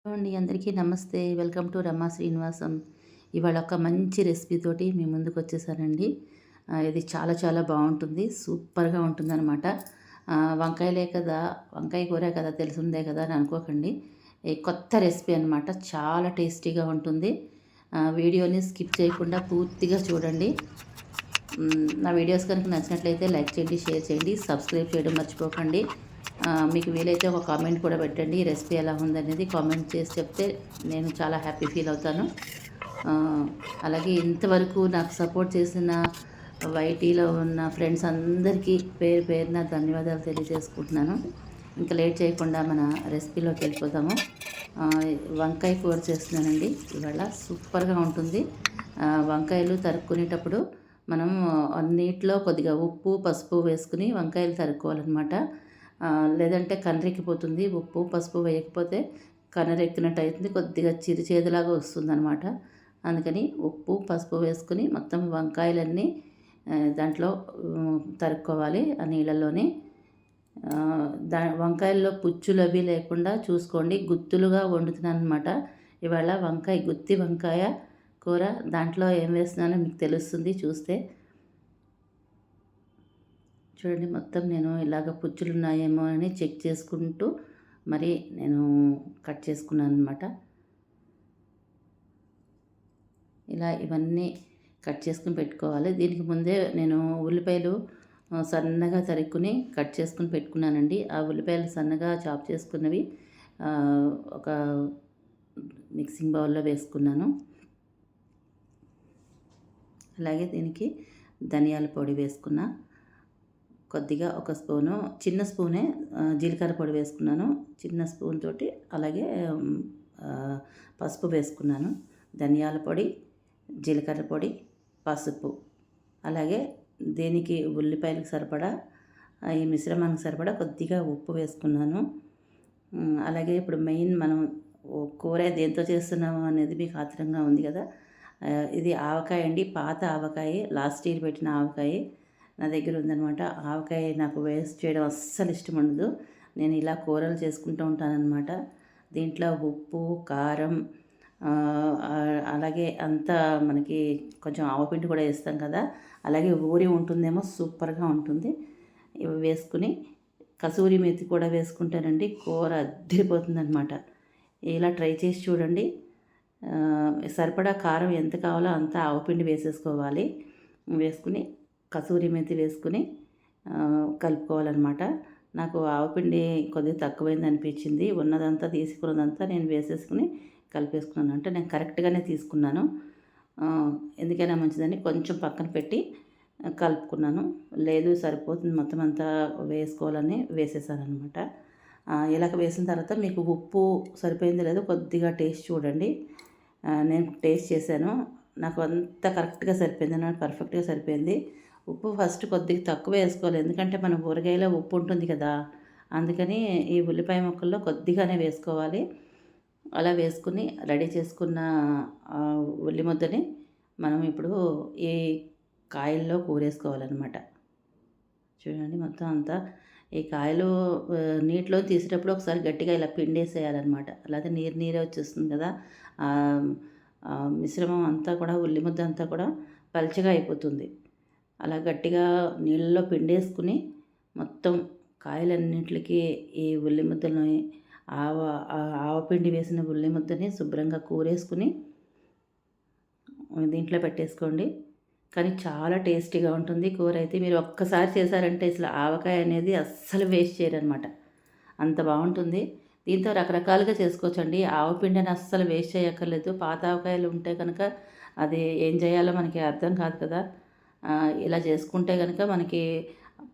Hello అండి, అందరికీ నమస్తే. వెల్కమ్ టు రమా శ్రీనివాసం. ఇవాళ ఒక మంచి రెసిపీ తోటి మీ ముందుకు వచ్చేసానండి. ఇది చాలా చాలా బాగుంటుంది, సూపర్గా ఉంటుందన్నమాట. వంకాయలే కదా, వంకాయ కూర కదా, తెలిసిందే కదా అని అనుకోకండి. ఈ కొత్త రెసిపీ అనమాట, చాలా టేస్టీగా ఉంటుంది. వీడియోని స్కిప్ చేయకుండా పూర్తిగా చూడండి. నా వీడియోస్ కనుక నచ్చినట్లయితే లైక్ చేయండి, షేర్ చేయండి, సబ్స్క్రైబ్ చేయడం మర్చిపోకండి. మీకు వీలైతే ఒక కామెంట్ కూడా పెట్టండి, ఈ రెసిపీ ఎలా ఉందనేది కామెంట్ చేసి చెప్తే నేను చాలా హ్యాపీ ఫీల్ అవుతాను. అలాగే ఇంతవరకు నాకు సపోర్ట్ చేసిన వైటీలో ఉన్న ఫ్రెండ్స్ అందరికీ పేరు పేరున ధన్యవాదాలు తెలియజేసుకుంటున్నాను. ఇంకా లేట్ చేయకుండా మన రెసిపీలోకి వెళ్ళిపోతాము. వంకాయ కూర చేస్తున్నానండి ఇవాళ, సూపర్గా ఉంటుంది. వంకాయలు తరుక్కునేటప్పుడు మనం నీటిలో కొద్దిగా ఉప్పు పసుపు వేసుకుని వంకాయలు తరుక్కోవాలన్నమాట. లేదంటే కనరెక్కిపోతుంది, ఉప్పు పసుపు వేయకపోతే కనరెక్కినట్టు అవుతుంది, కొద్దిగా చిరుచేదులాగా వస్తుందన్నమాట. అందుకని ఉప్పు పసుపు వేసుకుని మొత్తం వంకాయలన్నీ దాంట్లో తరుక్కోవాలి ఆ నీళ్ళల్లోనే. వంకాయల్లో పుచ్చులు అవి లేకుండా చూసుకోండి. గుత్తులుగా వండుతున్నాను అనమాట ఇవాళ. గుత్తి వంకాయ కూర. దాంట్లో ఏం వేస్తున్నానో మీకు తెలుస్తుంది చూస్తే. చూడండి, మొత్తం నేను ఇలాగ పుచ్చులు ఉన్నాయేమో అని చెక్ చేసుకుంటూ మరి నేను కట్ చేసుకున్నాను అనమాట. ఇలా ఇవన్నీ కట్ చేసుకుని పెట్టుకోవాలి. దీనికి ముందే నేను ఉల్లిపాయలు సన్నగా తరుక్కుని కట్ చేసుకుని పెట్టుకున్నానండి. ఆ ఉల్లిపాయలు సన్నగా చాప్ చేసుకున్నవి ఒక మిక్సింగ్ బౌల్లో వేసుకున్నాను. అలాగే దీనికి ధనియాల పొడి వేసుకున్నా. కొద్దిగా ఒక స్పూను, చిన్న స్పూనే జీలకర్ర పొడి వేసుకున్నాను చిన్న స్పూన్ తోటి. అలాగే పసుపు వేసుకున్నాను. ధనియాల పొడి, జీలకర్ర పొడి, పసుపు. అలాగే దీనికి ఉల్లిపాయలకు సరిపడా, ఈ మిశ్రమానికి సరిపడా కొద్దిగా ఉప్పు వేసుకున్నాను. అలాగే ఇప్పుడు మెయిన్ మనం కూర దేంతో చేస్తున్నాము అనేది మీకు ఆత్రంగా ఉంది కదా. ఇది ఆవకాయ అండి, పాత ఆవకాయ, లాస్ట్ ఇయర్ పెట్టిన ఆవకాయ నా దగ్గర ఉందనమాట. ఆవకాయ నాకు వేస్ట్ చేయడం అస్సలు ఇష్టం ఉండదు. నేను ఇలా కూరలు చేసుకుంటూ ఉంటానన్నమాట. దీంట్లో ఉప్పు కారం అలాగే అంతా మనకి కొంచెం ఆవపిండి కూడా వేస్తాం కదా, అలాగే ఊరి ఉంటుందేమో, సూపర్గా ఉంటుంది. ఇవి వేసుకుని కసూరి మెతి కూడా వేసుకుంటానండి, కూర అద్దరిపోతుందనమాట. ఇలా ట్రై చేసి చూడండి. సరిపడా కారం ఎంత కావాలో అంత ఆవపిండి వేసేసుకోవాలి. వేసుకుని కసూరి మెతి వేసుకుని కలుపుకోవాలన్నమాట. నాకు ఆవపిండి కొద్దిగా తక్కువైంది అనిపించింది. ఉన్నదంతా తీసుకున్నదంతా నేను వేసేసుకుని కలిపేసుకున్నాను. అంటే నేను కరెక్ట్గానే తీసుకున్నాను. ఎందుకైనా మంచిదని కొంచెం పక్కన పెట్టి కలుపుకున్నాను. లేదు సరిపోతుంది మొత్తం అంతా వేసుకోవాలని వేసేసాను అనమాట. ఇలాగ వేసిన తర్వాత మీకు ఉప్పు సరిపోయిందో లేదో కొద్దిగా టేస్ట్ చూడండి. నేను టేస్ట్ చేశాను, నాకు అంత కరెక్ట్గా సరిపోయింది, నాకు పర్ఫెక్ట్గా సరిపోయింది. ఉప్పు ఫస్ట్ కొద్దిగా తక్కువ వేసుకోవాలి, ఎందుకంటే మన ఊరగాయలో ఉప్పు ఉంటుంది కదా, అందుకని ఈ ఉల్లిపాయ ముక్కల్లో కొద్దిగానే వేసుకోవాలి. అలా వేసుకుని రెడీ చేసుకున్న ఉల్లి ముద్దని మనం ఇప్పుడు ఈ కాయల్లో కూరేసుకోవాలన్నమాట. చూడండి, మొత్తం అంతా ఈ కాయలు నీటిలో తీసేటప్పుడు ఒకసారి గట్టిగా ఇలా పిండేసేయాలన్నమాట. లేకపోతే నీరు నీరే వచ్చేస్తుంది కదా. మిశ్రమం అంతా కూడా, ఉల్లి ముద్ద అంతా కూడా పల్చగా అయిపోతుంది. అలా గట్టిగా నీళ్ళలో పిండేసుకుని మొత్తం కాయలన్నింటికి ఈ ఉల్లి ముద్దలని ఆవపిండి వేసిన ఉల్లి ముద్దని శుభ్రంగా కూరేసుకుని దీంట్లో పెట్టేసుకోండి. కానీ చాలా టేస్టీగా ఉంటుంది కూర అయితే. మీరు ఒక్కసారి చేశారంటే అసలు ఆవకాయ అనేది అస్సలు వేస్ట్ చేయరనమాట, అంత బాగుంటుంది. దీంతో రకరకాలుగా చేసుకోవచ్చండి. ఆవపిండిని అస్సలు వేస్ట్ చేయక్కర్లేదు. పాత ఆవకాయలు ఉంటే కనుక అది ఏం చేయాలో మనకి అర్థం కాదు కదా. ఇలా చేసుకుంటే కనుక మనకి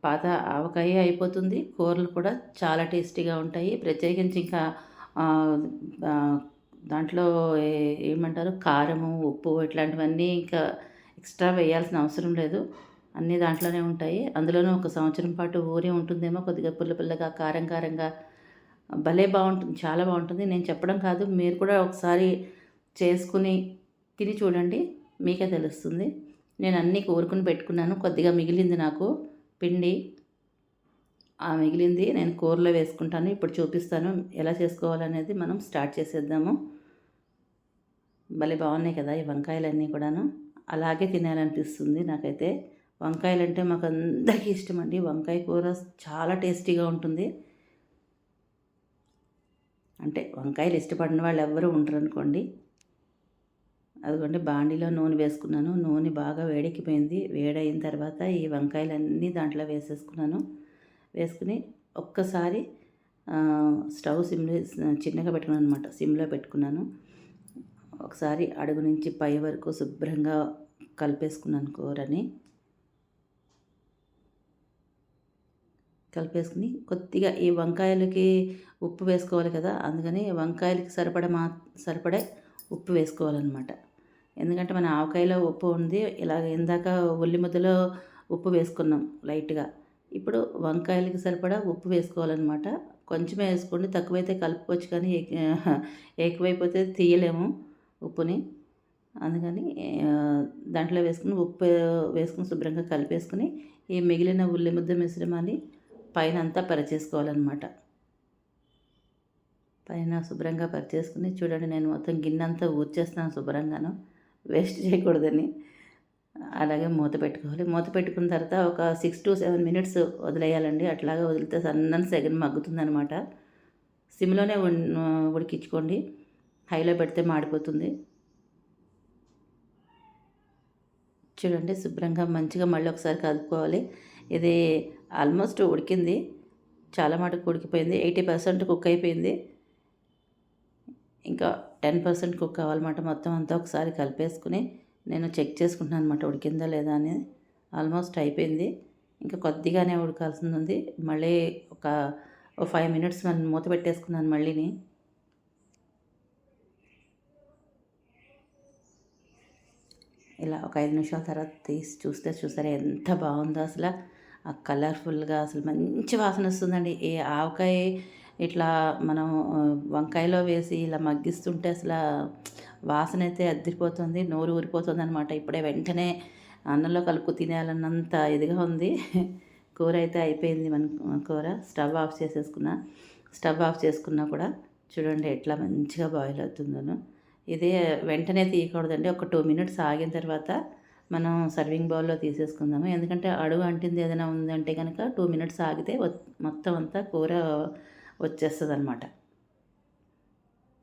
పాత ఆవకాయ అయిపోతుంది. కూరలు కూడా చాలా టేస్టీగా ఉంటాయి. ప్రత్యేకించి ఇంకా దాంట్లో ఏమంటారు, కారము ఉప్పు ఇట్లాంటివన్నీ ఇంకా ఎక్స్ట్రా వేయాల్సిన అవసరం లేదు, అన్నీ దాంట్లోనే ఉంటాయి. అందులోనూ ఒక సంవత్సరం పాటు ఊరి ఉంటుందేమో, కొద్దిగా పుల్ల పుల్లగా కారం కారంగా భలే బాగుంటుంది, చాలా బాగుంటుంది. నేను చెప్పడం కాదు, మీరు కూడా ఒకసారి చేసుకుని తిని చూడండి, మీకే తెలుస్తుంది. నేను అన్నీ కోరుకుని పెట్టుకున్నాను, కొద్దిగా మిగిలింది నాకు పిండి. ఆ మిగిలింది నేను కూరలో వేసుకుంటాను. ఇప్పుడు చూపిస్తాను ఎలా చేసుకోవాలనేది. మనం స్టార్ట్ చేసేద్దాము. భలే బాగున్నాయి కదా ఈ వంకాయలన్నీ కూడాను. అలాగే తినాలనిపిస్తుంది నాకైతే. వంకాయలంటే మాకు అందరికీ ఇష్టం అండి. వంకాయ కూర చాలా టేస్టీగా ఉంటుంది. అంటే వంకాయలు ఇష్టపడిన వాళ్ళు ఎవ్వరూ ఉండరు అనుకోండి. అదిగోండి బాండీలో నూనె వేసుకున్నాను. నూనె బాగా వేడెక్కిపోయింది. వేడైన తర్వాత ఈ వంకాయలన్నీ దాంట్లో వేసేసుకున్నాను. వేసుకుని ఒక్కసారి స్టవ్ చిన్నగా పెట్టుకున్నాను అనమాట. సిమ్లో పెట్టుకున్నాను. ఒకసారి అడుగు నుంచి పై వరకు శుభ్రంగా కలిపేసుకున్నాను కూరని. కలిపేసుకుని కొద్దిగా ఈ వంకాయలకి ఉప్పు వేసుకోవాలి కదా, అందుకని వంకాయలకి సరిపడే ఉప్పు వేసుకోవాలన్నమాట. ఎందుకంటే మన ఆవకాయలో ఉప్పు ఉంది. ఇలాగ ఇందాక ఉల్లి ముద్దలో ఉప్పు వేసుకున్నాం లైట్గా. ఇప్పుడు వంకాయలకి సరిపడా ఉప్పు వేసుకోవాలన్నమాట. కొంచెమే వేసుకోండి, తక్కువైతే కలుపుకోవచ్చు, కానీ ఎక్కువైపోతే తీయలేము ఉప్పుని. అందుకని దాంట్లో ఉప్పు వేసుకుని శుభ్రంగా కలిపేసుకుని ఈ మిగిలిన ఉల్లి ముద్ద మిశ్రమాన్ని పైన అంతా పరిచేసుకోవాలన్నమాట. పైన శుభ్రంగా పరిచేసుకుని చూడండి, నేను మొత్తం గిన్నెంతా ఊడ్చేస్తాను శుభ్రంగాను, వేస్ట్ చేయకూడదని. అలాగే మూత పెట్టుకోవాలి. మూత పెట్టుకున్న తర్వాత ఒక 6 to 7 minutes వదిలేయాలండి. అట్లాగే వదిలితే సన్నని సెగను మగ్గుతుందనమాట. సిమ్లోనే ఉడికించుకోండి, హైలో పెడితే మాడిపోతుంది. చూడండి శుభ్రంగా మంచిగా మళ్ళీ ఒకసారి కలుపుకోవాలి. ఇది ఆల్మోస్ట్ ఉడికింది, చాలా మటుకు ఉడికిపోయింది. 80% కుక్ అయిపోయింది. ఇంకా 10% కుక్ అవ్వాలన్నమాట. మొత్తం అంతా ఒకసారి కలిపేసుకుని నేను చెక్ చేసుకుంటున్నాను అనమాట, ఉడికిందా లేదా అని. ఆల్మోస్ట్ అయిపోయింది, ఇంకా కొద్దిగానే ఉడకాల్సింది ఉంది. మళ్ళీ ఒక 5 minutes మనం మూత పెట్టేసుకున్నాను మళ్ళీని. ఇలా ఒక 5 నిమిషాల తర్వాత తీసి చూస్తే చూసారా ఎంత బాగుందో అసలు. ఆ కలర్ఫుల్గా అసలు మంచి వాసన వస్తుందండి. ఈ ఆవకాయ ఇట్లా మనం వంకాయలో వేసి ఇలా మగ్గిస్తుంటే అసలు వాసన అయితే అద్దరిపోతుంది, నోరు ఊరిపోతుంది అనమాట. ఇప్పుడే వెంటనే అన్నంలో కలుపు తినేయాలన్నంత ఇదిగా ఉంది. కూర అయితే అయిపోయింది. మన కూర స్టవ్ ఆఫ్ చేసుకున్నా కూడా చూడండి ఎట్లా మంచిగా బాయిల్ అవుతుందను. ఇదే వెంటనే తీయకూడదండి. ఒక 2 minutes ఆగిన తర్వాత మనం సర్వింగ్ బౌల్లో తీసేసుకుందాము. ఎందుకంటే అడుగు అంటింది ఏదైనా ఉందంటే కనుక 2 minutes ఆగితే మొత్తం అంతా కూర వచ్చేస్తుంది అనమాట.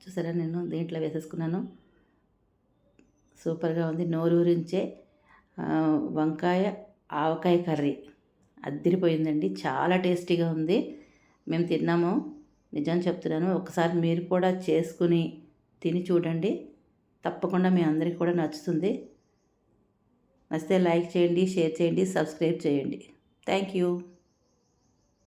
చూసారా, నేను దీంట్లో వేసేసుకున్నాను. సూపర్గా ఉంది. నోరూరించే వంకాయ ఆవకాయ కర్రీ అద్దిరిపోయిందండి. చాలా టేస్టీగా ఉంది. మేము తిన్నాము, నిజం చెప్తున్నాను. ఒకసారి మీరు కూడా చేసుకుని తిని చూడండి, తప్పకుండా మీ అందరికీ కూడా నచ్చుతుంది. నచ్చితే లైక్ చేయండి, షేర్ చేయండి, సబ్స్క్రైబ్ చేయండి. Thank you.